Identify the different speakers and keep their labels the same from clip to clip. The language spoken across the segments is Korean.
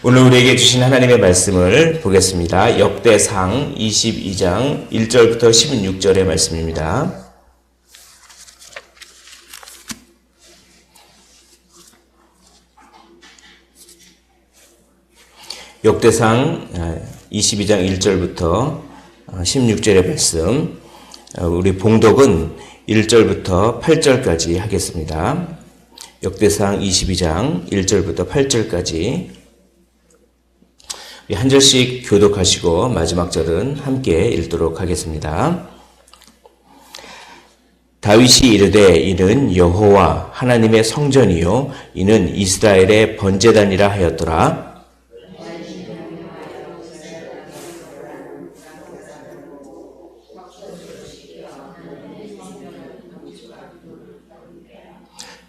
Speaker 1: 오늘 우리에게 주신 하나님의 말씀을 보겠습니다. 역대상 22장 1절부터 16절의 말씀입니다. 역대상 22장 1절부터 16절의 말씀, 우리 봉독은 1절부터 8절까지 하겠습니다. 역대상 22장 1절부터 8절까지 한 절씩 교독하시고 마지막 절은 함께 읽도록 하겠습니다. 다윗이 이르되 이는 여호와 하나님의 성전이요 이는 이스라엘의 번제단이라 하였더라.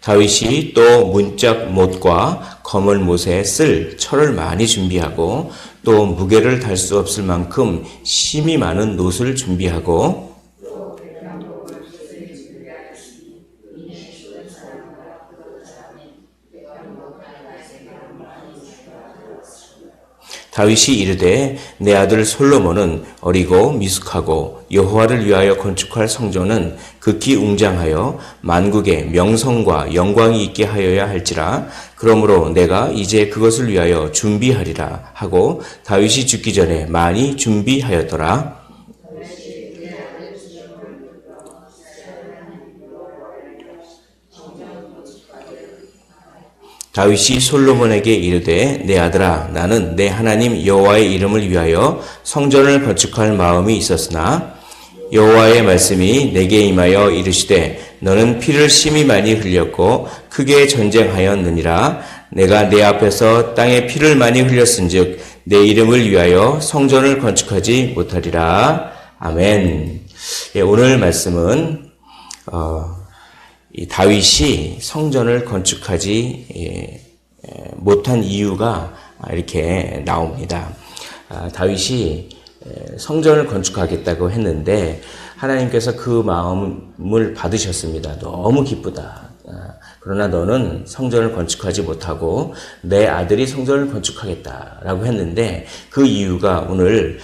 Speaker 1: 다윗이 또 문짝 못과 검은 못에 쓸 철을 많이 준비하고 또 무게를 달 수 없을 만큼 심이 많은 놋을 준비하고 다윗이 이르되 내 아들 솔로몬은 어리고 미숙하고 여호와를 위하여 건축할 성전은 극히 웅장하여 만국의 명성과 영광이 있게 하여야 할지라. 그러므로 내가 이제 그것을 위하여 준비하리라 하고 다윗이 죽기 전에 많이 준비하였더라. 다윗이 솔로몬에게 이르되 내 아들아 나는 내 하나님 여호와의 이름을 위하여 성전을 건축할 마음이 있었으나 여호와의 말씀이 내게 임하여 이르시되 너는 피를 심히 많이 흘렸고 크게 전쟁하였느니라. 내가 내 앞에서 땅에 피를 많이 흘렸은즉 내 이름을 위하여 성전을 건축하지 못하리라. 아멘. 오늘 말씀은 이 다윗이 성전을 건축하지 못한 이유가 이렇게 나옵니다. 다윗이 성전을 건축하겠다고 했는데 하나님께서 그 마음을 받으셨습니다. 너무 기쁘다. 그러나 너는 성전을 건축하지 못하고 내 아들이 성전을 건축하겠다라고 했는데 그 이유가 오늘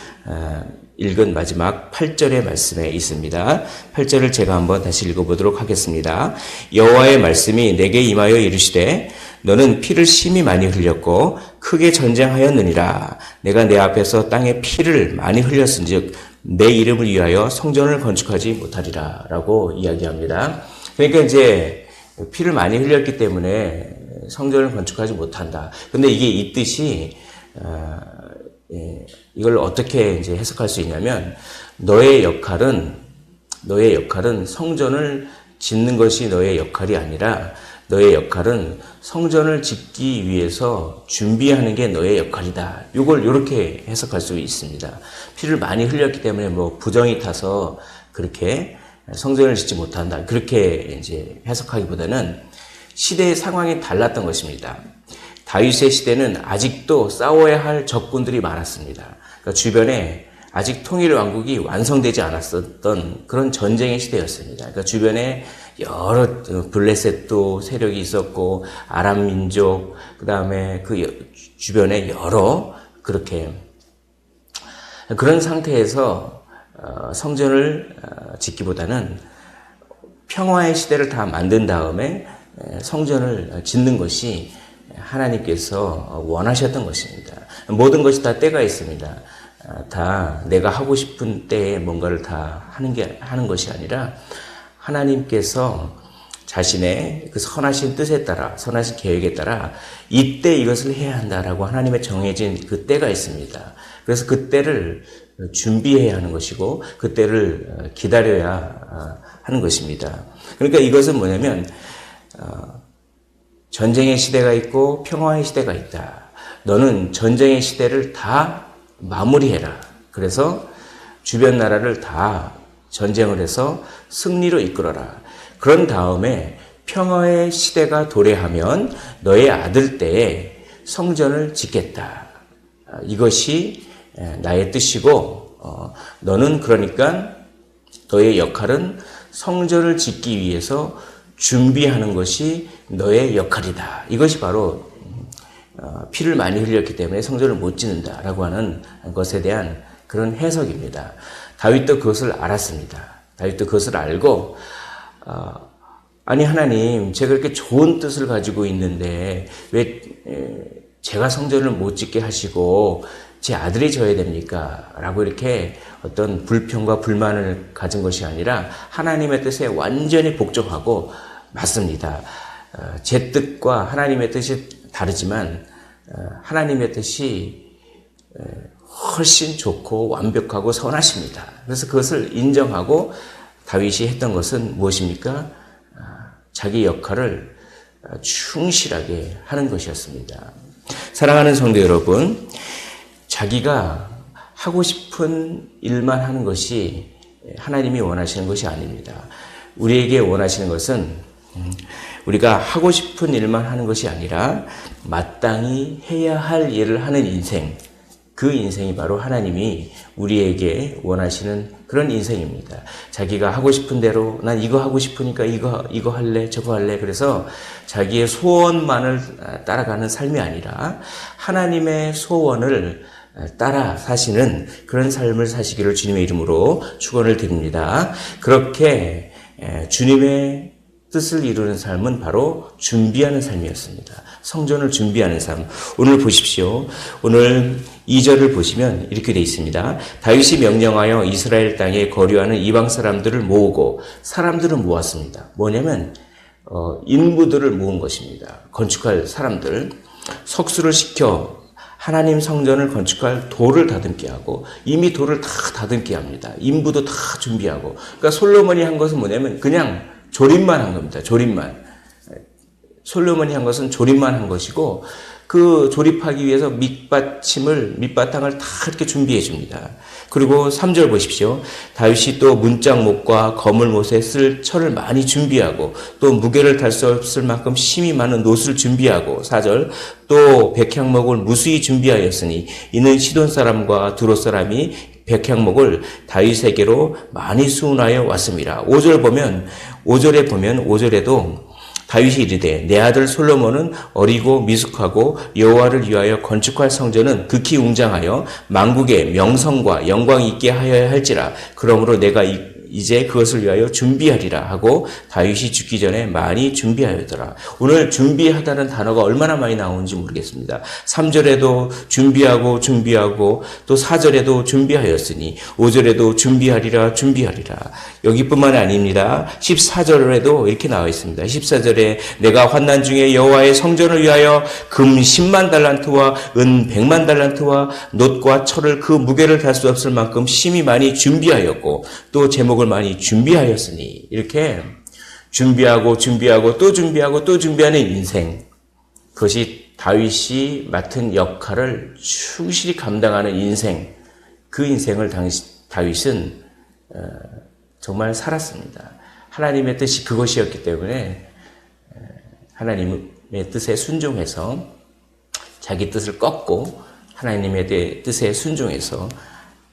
Speaker 1: 읽은 마지막 8절의 말씀에 있습니다. 8절을 제가 한번 다시 읽어보도록 하겠습니다. 여호와의 말씀이 내게 임하여 이르시되 너는 피를 심히 많이 흘렸고 크게 전쟁하였느니라. 내가 내 앞에서 땅에 피를 많이 흘렸은즉 내 이름을 위하여 성전을 건축하지 못하리라 라고 이야기합니다. 그러니까 이제 피를 많이 흘렸기 때문에 성전을 건축하지 못한다. 근데 이게 이 뜻이 이걸 어떻게 이제 해석할 수 있냐면 너의 역할은 성전을 짓는 것이 너의 역할이 아니라 너의 역할은 성전을 짓기 위해서 준비하는 게 너의 역할이다. 이걸 이렇게 해석할 수 있습니다. 피를 많이 흘렸기 때문에 뭐 부정이 타서 그렇게 성전을 짓지 못한다. 그렇게 이제 해석하기보다는 시대의 상황이 달랐던 것입니다. 다윗의 시대는 아직도 싸워야 할 적군들이 많았습니다. 그러니까 주변에 아직 통일 왕국이 완성되지 않았었던 그런 전쟁의 시대였습니다. 그러니까 주변에 여러 블레셋도 세력이 있었고 아람 민족, 그 다음에 그 주변에 여러 그렇게 그런 상태에서 성전을 짓기보다는 평화의 시대를 다 만든 다음에 성전을 짓는 것이 하나님께서 원하셨던 것입니다. 모든 것이 다 때가 있습니다. 다 내가 하고 싶은 때에 뭔가를 다 하는 것이 아니라 하나님께서 자신의 그 선하신 뜻에 따라, 선하신 계획에 따라 이때 이것을 해야 한다라고 하나님의 정해진 그 때가 있습니다. 그래서 그 때를 준비해야 하는 것이고 그 때를 기다려야 하는 것입니다. 그러니까 이것은 뭐냐면 전쟁의 시대가 있고 평화의 시대가 있다. 너는 전쟁의 시대를 다 마무리해라. 그래서 주변 나라를 다 전쟁을 해서 승리로 이끌어라. 그런 다음에 평화의 시대가 도래하면 너의 아들 때에 성전을 짓겠다. 이것이 나의 뜻이고 너는 그러니까 너의 역할은 성전을 짓기 위해서 준비하는 것이 너의 역할이다. 이것이 바로 피를 많이 흘렸기 때문에 성전을 못 짓는다라고 하는 것에 대한 그런 해석입니다. 다윗도 그것을 알았습니다. 다윗도 그것을 알고 아니 하나님, 제가 그렇게 좋은 뜻을 가지고 있는데 왜 제가 성전을 못 짓게 하시고 제 아들이 져야 됩니까? 라고 이렇게 어떤 불평과 불만을 가진 것이 아니라 하나님의 뜻에 완전히 복종하고 맞습니다. 제 뜻과 하나님의 뜻이 다르지만 하나님의 뜻이 훨씬 좋고 완벽하고 선하십니다. 그래서 그것을 인정하고 다윗이 했던 것은 무엇입니까? 자기 역할을 충실하게 하는 것이었습니다. 사랑하는 성도 여러분, 자기가 하고 싶은 일만 하는 것이 하나님이 원하시는 것이 아닙니다. 우리에게 원하시는 것은 우리가 하고 싶은 일만 하는 것이 아니라 마땅히 해야 할 일을 하는 인생, 그 인생이 바로 하나님이 우리에게 원하시는 그런 인생입니다. 자기가 하고 싶은 대로 난 이거 하고 싶으니까 이거 할래 저거 할래, 그래서 자기의 소원만을 따라가는 삶이 아니라 하나님의 소원을 따라 사시는 그런 삶을 사시기를 주님의 이름으로 축원을 드립니다. 그렇게 주님의 뜻을 이루는 삶은 바로 준비하는 삶이었습니다. 성전을 준비하는 삶. 오늘 보십시오. 오늘 2절을 보시면 이렇게 되어 있습니다. 다윗이 명령하여 이스라엘 땅에 거류하는 이방 사람들을 모으고, 사람들을 모았습니다. 뭐냐면 인부들을 모은 것입니다. 건축할 사람들. 석수를 시켜 하나님 성전을 건축할 돌을 다듬게 하고, 이미 돌을 다 다듬게 합니다. 인부도 다 준비하고. 그러니까 솔로몬이 한 것은 뭐냐면 그냥 조립만 한 겁니다. 조립만. 솔로몬이 한 것은 조립만 한 것이고, 그 조립하기 위해서 밑바탕을 다 이렇게 준비해 줍니다. 그리고 3절 보십시오. 다윗이 또 문짝목과 거물못에 쓸 철을 많이 준비하고, 또 무게를 달 수 없을 만큼 힘이 많은 놋을 준비하고, 4절 또 백향목을 무수히 준비하였으니 이는 시돈 사람과 두로 사람이 백향목을 다윗에게로 많이 수운하여 왔습니다. 5절에 보면 5절에도 다윗이 이르되 내 아들 솔로몬은 어리고 미숙하고 여호와를 위하여 건축할 성전은 극히 웅장하여 만국의 명성과 영광이 있게 하여야 할지라. 그러므로 내가 이제 그것을 위하여 준비하리라 하고 다윗이 죽기 전에 많이 준비하였더라. 오늘 준비하다는 단어가 얼마나 많이 나오는지 모르겠습니다. 3절에도 준비하고 또 4절에도 준비하였으니 5절에도 준비하리라. 여기뿐만 아닙니다. 14절에도 이렇게 나와 있습니다. 14절에 내가 환난 중에 여호와의 성전을 위하여 금 10만 달란트와 은 100만 달란트와 놋과 철을 그 무게를 달 수 없을 만큼 심히 많이 준비하였고, 또 제목을 많이 준비하였으니, 이렇게 준비하고 또 준비하는 인생, 그것이 다윗이 맡은 역할을 충실히 감당하는 인생, 그 인생을 다윗은 정말 살았습니다. 하나님의 뜻이 그것이었기 때문에 하나님의 뜻에 순종해서, 자기 뜻을 꺾고 하나님의 뜻에 순종해서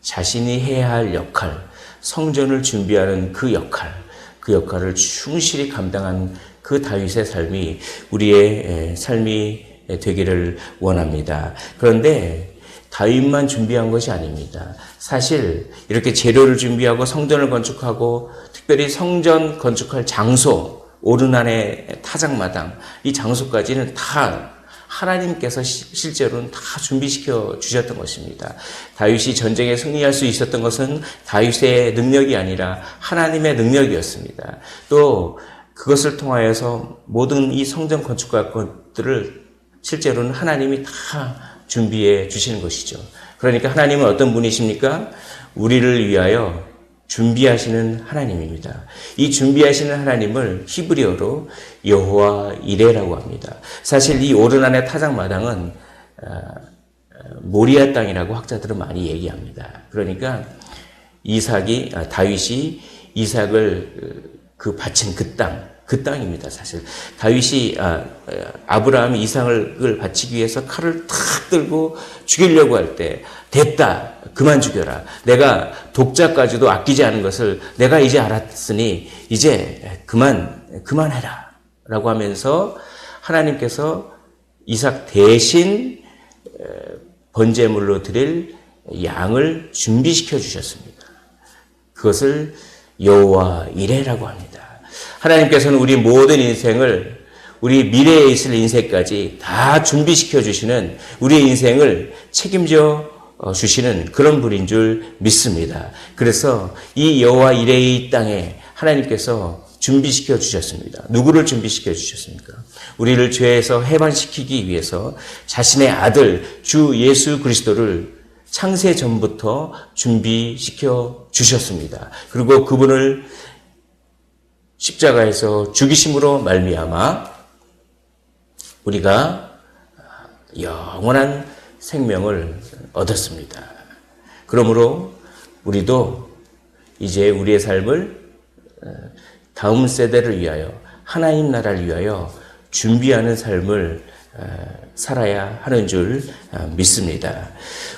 Speaker 1: 자신이 해야 할 역할, 성전을 준비하는 그 역할을 충실히 감당한 그 다윗의 삶이 우리의 삶이 되기를 원합니다. 그런데 다윗만 준비한 것이 아닙니다. 사실 이렇게 재료를 준비하고 성전을 건축하고, 특별히 성전 건축할 장소, 오르난의 타작마당, 이 장소까지는 다 하나님께서 실제로는 다 준비시켜 주셨던 것입니다. 다윗이 전쟁에 승리할 수 있었던 것은 다윗의 능력이 아니라 하나님의 능력이었습니다. 또 그것을 통하여서 모든 이 성전 건축할 것들을 실제로는 하나님이 다 준비해 주시는 것이죠. 그러니까 하나님은 어떤 분이십니까? 우리를 위하여 준비하시는 하나님입니다. 이 준비하시는 하나님을 히브리어로 여호와 이레라고 합니다. 사실 이 오르난의 타작마당은 모리아 땅이라고 학자들은 많이 얘기합니다. 그러니까 다윗이 이삭을 바친 그 땅입니다. 사실 다윗이 아브라함이 이삭을 바치기 위해서 칼을 탁 들고 죽이려고 할 때, 됐다, 그만 죽여라, 내가 독자까지도 아끼지 않은 것을 내가 이제 알았으니 이제 그만해라 라고 하면서 하나님께서 이삭 대신 번제물로 드릴 양을 준비시켜 주셨습니다. 그것을 여호와 이레라고 합니다. 하나님께서는 우리 모든 인생을, 우리 미래에 있을 인생까지 다 준비시켜 주시는, 우리의 인생을 책임져 주시는 그런 분인 줄 믿습니다. 그래서 이 여호와 이레의 땅에 하나님께서 준비시켜 주셨습니다. 누구를 준비시켜 주셨습니까? 우리를 죄에서 해방시키기 위해서 자신의 아들 주 예수 그리스도를 창세 전부터 준비시켜 주셨습니다. 그리고 그분을 십자가에서 죽이심으로 말미암아 우리가 영원한 생명을 얻었습니다. 그러므로 우리도 이제 우리의 삶을 다음 세대를 위하여, 하나님 나라를 위하여 준비하는 삶을 살아야 하는 줄 믿습니다.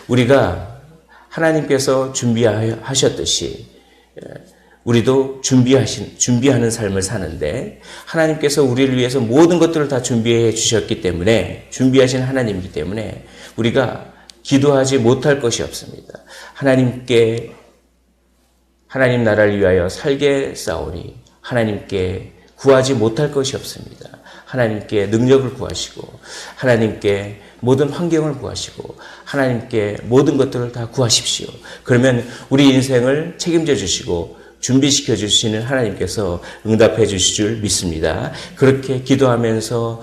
Speaker 1: 우리가 하나님께서 준비하셨듯이 우리도 준비하는 삶을 사는데, 하나님께서 우리를 위해서 모든 것들을 다 준비해 주셨기 때문에, 준비하신 하나님이기 때문에 우리가 기도하지 못할 것이 없습니다. 하나님 나라를 위하여 살게 싸우니 하나님께 구하지 못할 것이 없습니다. 하나님께 능력을 구하시고, 하나님께 모든 환경을 구하시고, 하나님께 모든 것들을 다 구하십시오. 그러면 우리 인생을 책임져 주시고 준비시켜 주시는 하나님께서 응답해 주실 줄 믿습니다. 그렇게 기도하면서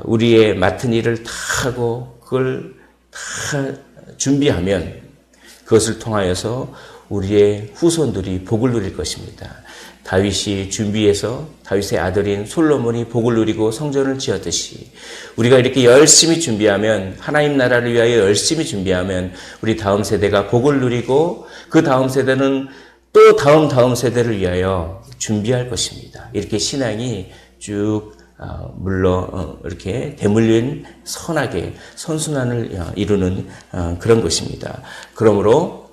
Speaker 1: 우리의 맡은 일을 다 하고 그걸 다 준비하면 그것을 통하여서 우리의 후손들이 복을 누릴 것입니다. 다윗이 준비해서 다윗의 아들인 솔로몬이 복을 누리고 성전을 지었듯이 우리가 이렇게 열심히 준비하면, 하나님 나라를 위하여 열심히 준비하면 우리 다음 세대가 복을 누리고, 그 다음 세대는 또 다음 세대를 위하여 준비할 것입니다. 이렇게 신앙이 쭉 이렇게 대물림 선하게 선순환을 이루는 그런 것입니다. 그러므로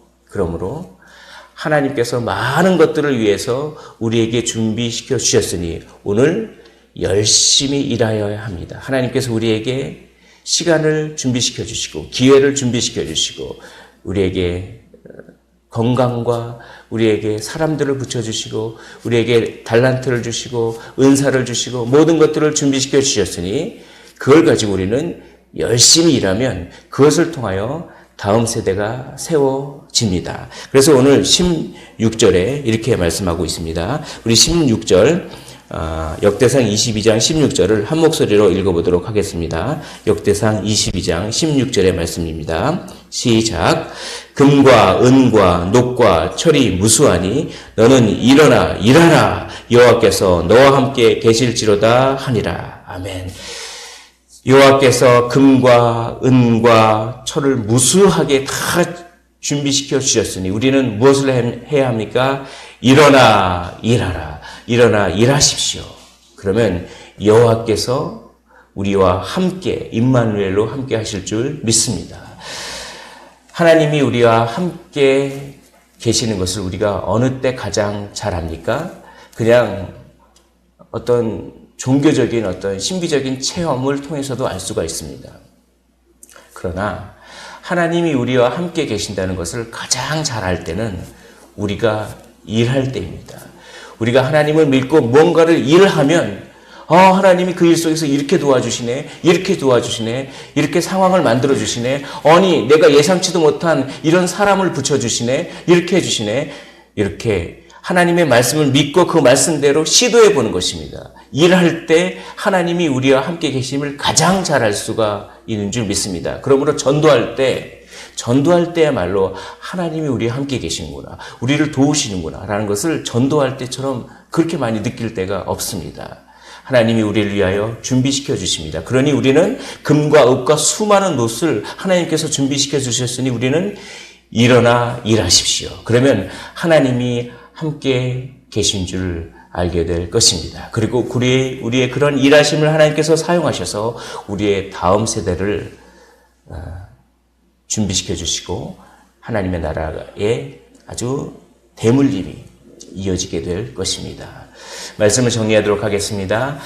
Speaker 1: 하나님께서 많은 것들을 위해서 우리에게 준비시켜 주셨으니 오늘 열심히 일하여야 합니다. 하나님께서 우리에게 시간을 준비시켜 주시고, 기회를 준비시켜 주시고, 우리에게 건강과 우리에게 사람들을 붙여주시고, 우리에게 달란트를 주시고, 은사를 주시고, 모든 것들을 준비시켜 주셨으니 그걸 가지고 우리는 열심히 일하면 그것을 통하여 다음 세대가 세워집니다. 그래서 오늘 16절에 이렇게 말씀하고 있습니다. 우리 16절, 역대상 22장 16절을 한 목소리로 읽어보도록 하겠습니다. 역대상 22장 16절의 말씀입니다. 시작. 금과 은과 녹과 철이 무수하니 너는 일어나 일하라, 여호와께서 너와 함께 계실지로다 하니라. 아멘. 여호와께서 금과 은과 철을 무수하게 다 준비시켜 주셨으니 우리는 무엇을 해야 합니까? 일어나 일하라, 일어나 일하십시오. 그러면 여호와께서 우리와 함께, 임마누엘로 함께 하실 줄 믿습니다. 하나님이 우리와 함께 계시는 것을 우리가 어느 때 가장 잘 압니까? 그냥 어떤 종교적인 어떤 신비적인 체험을 통해서도 알 수가 있습니다. 그러나 하나님이 우리와 함께 계신다는 것을 가장 잘 알 때는 우리가 일할 때입니다. 우리가 하나님을 믿고 뭔가를 일하면 하나님이 그 일 속에서 이렇게 도와주시네, 이렇게 도와주시네, 이렇게 상황을 만들어주시네, 아니 내가 예상치도 못한 이런 사람을 붙여주시네, 이렇게 해주시네, 이렇게 하나님의 말씀을 믿고 그 말씀대로 시도해 보는 것입니다. 일할 때 하나님이 우리와 함께 계심을 가장 잘 알 수가 있는 줄 믿습니다. 그러므로 전도할 때야말로 하나님이 우리와 함께 계시는구나, 우리를 도우시는구나 라는 것을 전도할 때처럼 그렇게 많이 느낄 때가 없습니다. 하나님이 우리를 위하여 준비시켜 주십니다. 그러니 우리는 금과 읍과 수많은 놋을 하나님께서 준비시켜 주셨으니 우리는 일어나 일하십시오. 그러면 하나님이 함께 계신 줄 알게 될 것입니다. 그리고 우리의 그런 일하심을 하나님께서 사용하셔서 우리의 다음 세대를 준비시켜 주시고 하나님의 나라에 아주 대물림이 이어지게 될 것입니다. 말씀을 정리하도록 하겠습니다.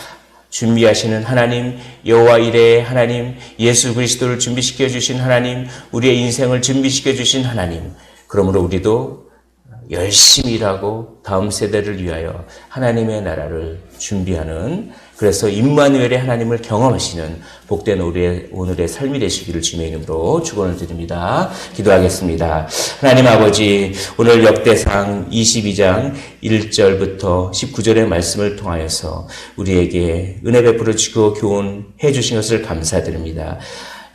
Speaker 1: 준비하시는 하나님, 여호와 이레의 하나님, 예수 그리스도를 준비시켜 주신 하나님, 우리의 인생을 준비시켜 주신 하나님. 그러므로 우리도 열심히 일하고 다음 세대를 위하여 하나님의 나라를 준비하는, 그래서 임마누엘의 하나님을 경험하시는 복된 오늘의 삶이 되시기를 주님의 이름으로 축원을 드립니다. 기도하겠습니다. 하나님 아버지, 오늘 역대상 22장 1절부터 19절의 말씀을 통하여서 우리에게 은혜 베풀어 주시고 교훈해 주신 것을 감사드립니다.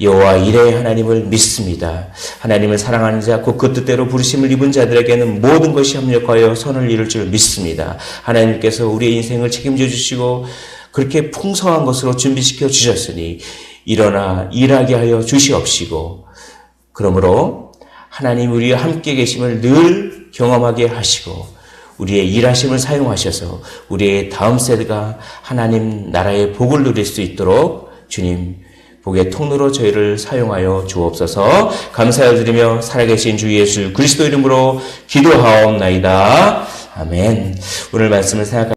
Speaker 1: 여호와 이레의 하나님을 믿습니다. 하나님을 사랑하는 자, 곧 그 뜻대로 부르심을 입은 자들에게는 모든 것이 협력하여 선을 이룰 줄 믿습니다. 하나님께서 우리의 인생을 책임져 주시고 그렇게 풍성한 것으로 준비시켜 주셨으니 일어나 일하게 하여 주시옵시고, 그러므로 하나님 우리와 함께 계심을 늘 경험하게 하시고 우리의 일하심을 사용하셔서 우리의 다음 세대가 하나님 나라의 복을 누릴 수 있도록 주님 복의 통로로 저희를 사용하여 주옵소서. 감사드리며 살아계신 주 예수 그리스도 이름으로 기도하옵나이다. 아멘. 오늘 말씀을 생각하시면